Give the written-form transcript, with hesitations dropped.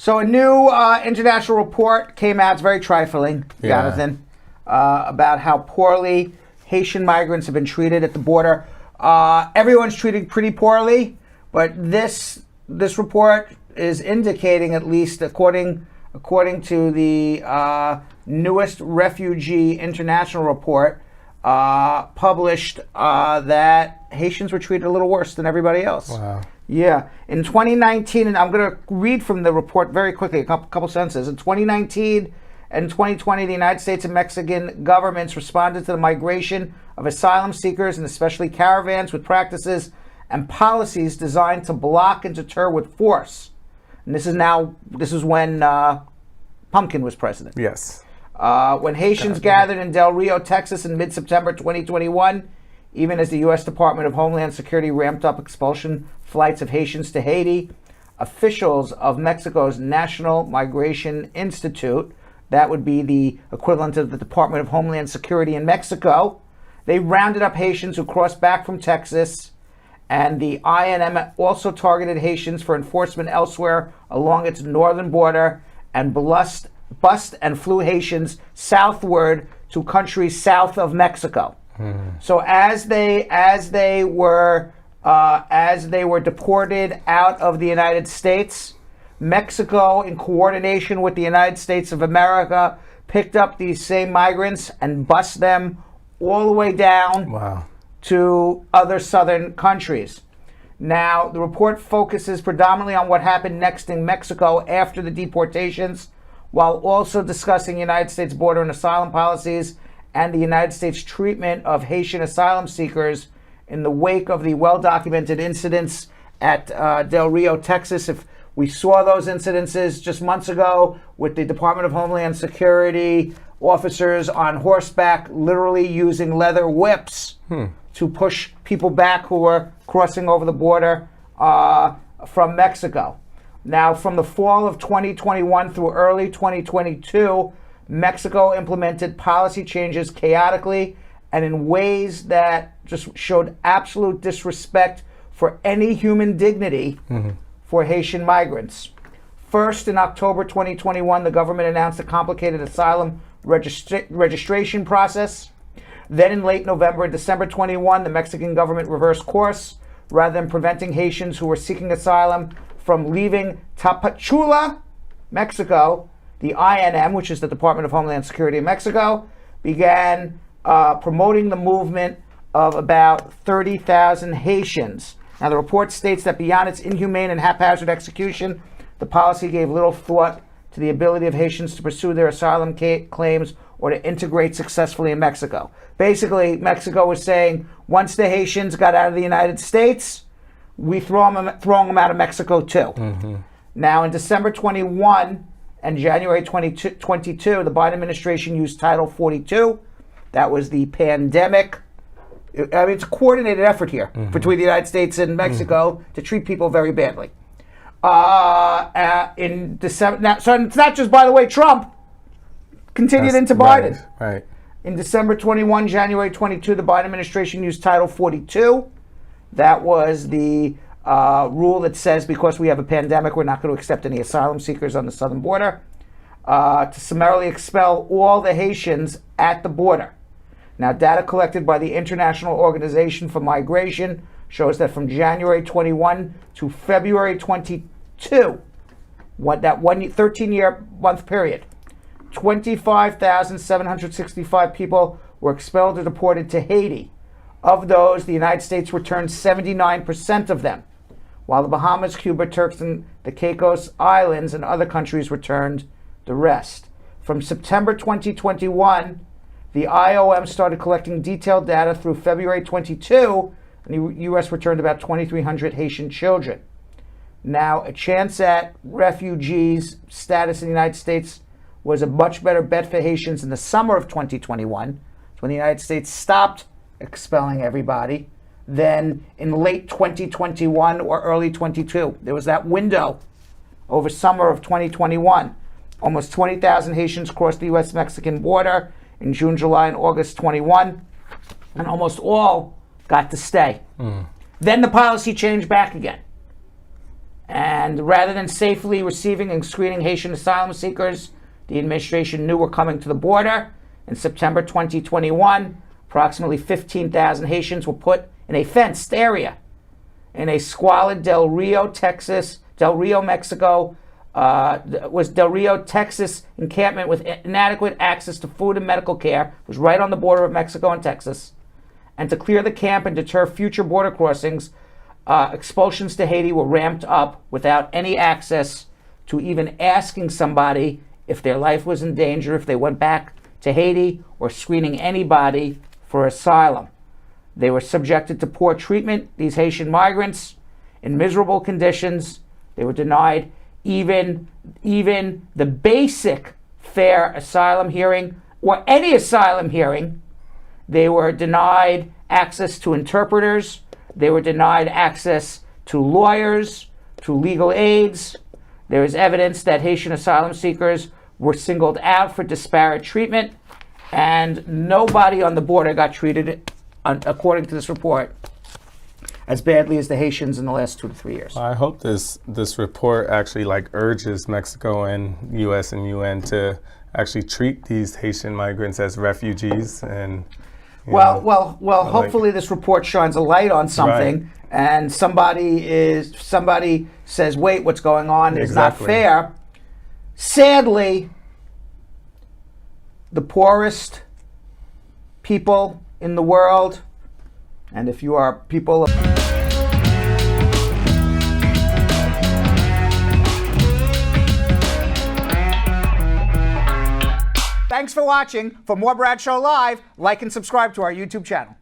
So a new international report came out. It's very trifling, Jonathan, about how poorly Haitian migrants have been treated at the border. Everyone's treated pretty poorly, but this report is indicating, at least according to the newest Refugee International report published, that Haitians were treated a little worse than everybody else. Wow. Yeah. In 2019, and I'm going to read from the report very quickly, a couple sentences. In 2019 and 2020, the United States and Mexican governments responded to the migration of asylum seekers, and especially caravans, with practices and policies designed to block and deter with force. And this is when Pumpkin was president. Yes. When Haitians gathered in Del Rio, Texas in mid-September 2021, even as the U.S. Department of Homeland Security ramped up expulsion flights of Haitians to Haiti, officials of Mexico's National Migration Institute, that would be the equivalent of the Department of Homeland Security in Mexico, they rounded up Haitians who crossed back from Texas, and the INM also targeted Haitians for enforcement elsewhere along its northern border, and bust and flew Haitians southward to countries south of Mexico. So as they were deported out of the United States, Mexico, in coordination with the United States of America, picked up these same migrants and bussed them all the way down to other southern countries. Now, the report focuses predominantly on what happened next in Mexico after the deportations, while also discussing United States border and asylum policies and the United States treatment of Haitian asylum seekers in the wake of the well-documented incidents at Del Rio, Texas. If we saw those incidences just months ago with the Department of Homeland Security officers on horseback literally using leather whips to push people back who were crossing over the border from Mexico. Now, from the fall of 2021 through early 2022, Mexico implemented policy changes chaotically and in ways that just showed absolute disrespect for any human dignity for Haitian migrants. First, in October 2021, the government announced a complicated asylum registration process. Then in late November and December 21, the Mexican government reversed course. Rather than preventing Haitians who were seeking asylum from leaving Tapachula, Mexico, the INM, which is the Department of Homeland Security in Mexico, began promoting the movement of about 30,000 Haitians. Now, the report states that beyond its inhumane and haphazard execution, the policy gave little thought to the ability of Haitians to pursue their asylum claims or to integrate successfully in Mexico. Basically, Mexico was saying, once the Haitians got out of the United States, we throwing them out of Mexico too. Now, in December 21 and January 2022, the Biden administration used Title 42. That was the pandemic. I mean, it's a coordinated effort here between the United States and Mexico to treat people very badly. In December, now, so it's not just, by the way, Trump continued into Biden. Right. In December 21, January 22, the Biden administration used Title 42. That was the rule that says because we have a pandemic, we're not going to accept any asylum seekers on the southern border, to summarily expel all the Haitians at the border. Now, data collected by the International Organization for Migration shows that from January 21 to February 22, that 13-year month period, 25,765 people were expelled or deported to Haiti. Of those, the United States returned 79% of them, while the Bahamas, Cuba, Turks, and the Caicos Islands and other countries returned the rest. From September 2021, the IOM started collecting detailed data through February 22, and the U.S. returned about 2,300 Haitian children. Now, a chance at refugees' status in the United States was a much better bet for Haitians in the summer of 2021, when the United States stopped expelling everybody. Then in late 2021 or early 22, there was that window over summer of 2021. Almost 20,000 Haitians crossed the U.S.-Mexican border in June, July, and August 21, and almost all got to stay. Then the policy changed back again. And rather than safely receiving and screening Haitian asylum seekers the administration knew were coming to the border, in September 2021, approximately 15,000 Haitians were put in a fenced area in a squalid Del Rio, Mexico, Del Rio, Texas encampment with inadequate access to food and medical care. It was right on the border of Mexico and Texas. And to clear the camp and deter future border crossings, expulsions to Haiti were ramped up without any access to even asking somebody if their life was in danger if they went back to Haiti, or screening anybody for asylum. They were subjected to poor treatment, these Haitian migrants, in miserable conditions. They were denied even the basic fair asylum hearing, or any asylum hearing. They were denied access to interpreters. They were denied access to lawyers, to legal aids. There is evidence that Haitian asylum seekers were singled out for disparate treatment, and nobody on the border got treated, according to this report, as badly as the Haitians in the last 2 to 3 years. I hope this report actually urges Mexico and U.S. and UN to actually treat these Haitian migrants as refugees. And hopefully this report shines a light on something, right, and somebody says, wait, what's going on is not fair. Sadly, the poorest people in the world, and if you are people Thanks for watching. For more Bradshaw Live, like and subscribe to our YouTube channel.